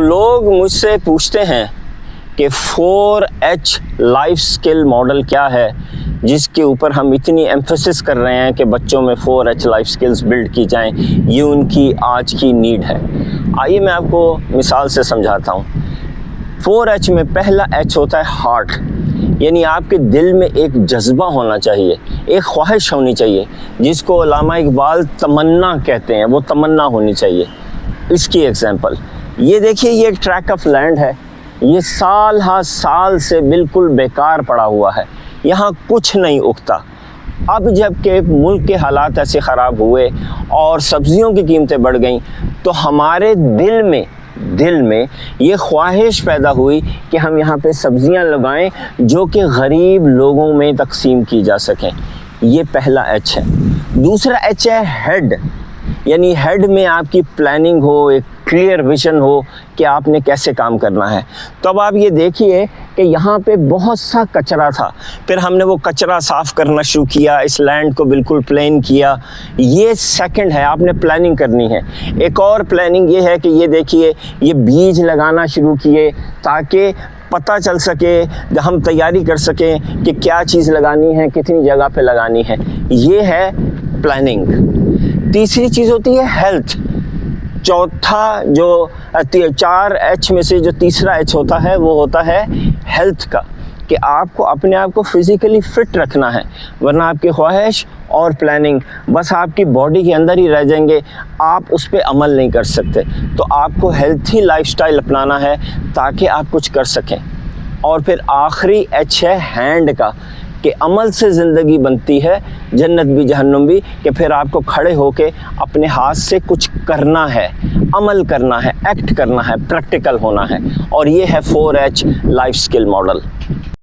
लोग मुझसे पूछते हैं कि 4H लाइफ स्किल मॉडल क्या है, जिसके ऊपर हम इतनी एम्फेसिस कर रहे हैं कि बच्चों में 4H लाइफ स्किल्स बिल्ड की जाएं, ये उनकी आज की नीड है। आइए मैं आपको मिसाल से समझाता हूँ। 4H में पहला H होता है हार्ट, यानी आपके दिल में एक जज्बा होना चाहिए, एक ख्वाहिश होनी चाहिए, जिसको अल्लामा इकबाल तमन्ना कहते हैं, वो तमन्ना होनी चाहिए। इसकी एग्जांपल ये देखिए, ये एक ट्रैक ऑफ लैंड है, ये साल हा साल से बिल्कुल बेकार पड़ा हुआ है, यहाँ कुछ नहीं उगता। अब जब के मुल्क के हालात ऐसे ख़राब हुए और सब्ज़ियों की कीमतें बढ़ गईं, तो हमारे दिल में ये ख्वाहिश पैदा हुई कि हम यहाँ पे सब्ज़ियाँ लगाएं जो कि गरीब लोगों में तकसीम की जा सकें। ये पहला H है। दूसरा H है हेड, यानी हेड में आपकी प्लानिंग हो, एक क्लियर विजन हो कि आपने कैसे काम करना है। तो अब आप ये देखिए कि यहाँ पे बहुत सा कचरा था, फिर हमने वो कचरा साफ़ करना शुरू किया, इस लैंड को बिल्कुल प्लेन किया। ये सेकंड है, आपने प्लानिंग करनी है। एक और प्लानिंग ये है कि ये देखिए, ये बीज लगाना शुरू किए ताकि पता चल सके, हम तैयारी कर सकें कि क्या चीज़ लगानी है, कितनी जगह पे लगानी है। ये है प्लानिंग। तीसरी चीज़ होती है हेल्थ। चौथा जो 4H में से जो तीसरा H होता है वो होता है हेल्थ का, कि आपको अपने आप को फिज़िकली फ़िट रखना है, वरना आपकी ख्वाहिश और प्लानिंग बस आपकी बॉडी के अंदर ही रह जाएंगे, आप उस पर अमल नहीं कर सकते। तो आपको हेल्थी लाइफस्टाइल अपनाना है ताकि आप कुछ कर सकें। और फिर आखिरी H है हैंड का, कि अमल से ज़िंदगी बनती है, जन्नत भी जहन्नुम भी, कि फिर आपको खड़े होके अपने हाथ से कुछ करना है, अमल करना है, एक्ट करना है, प्रैक्टिकल होना है। और ये है 4H लाइफ स्किल मॉडल।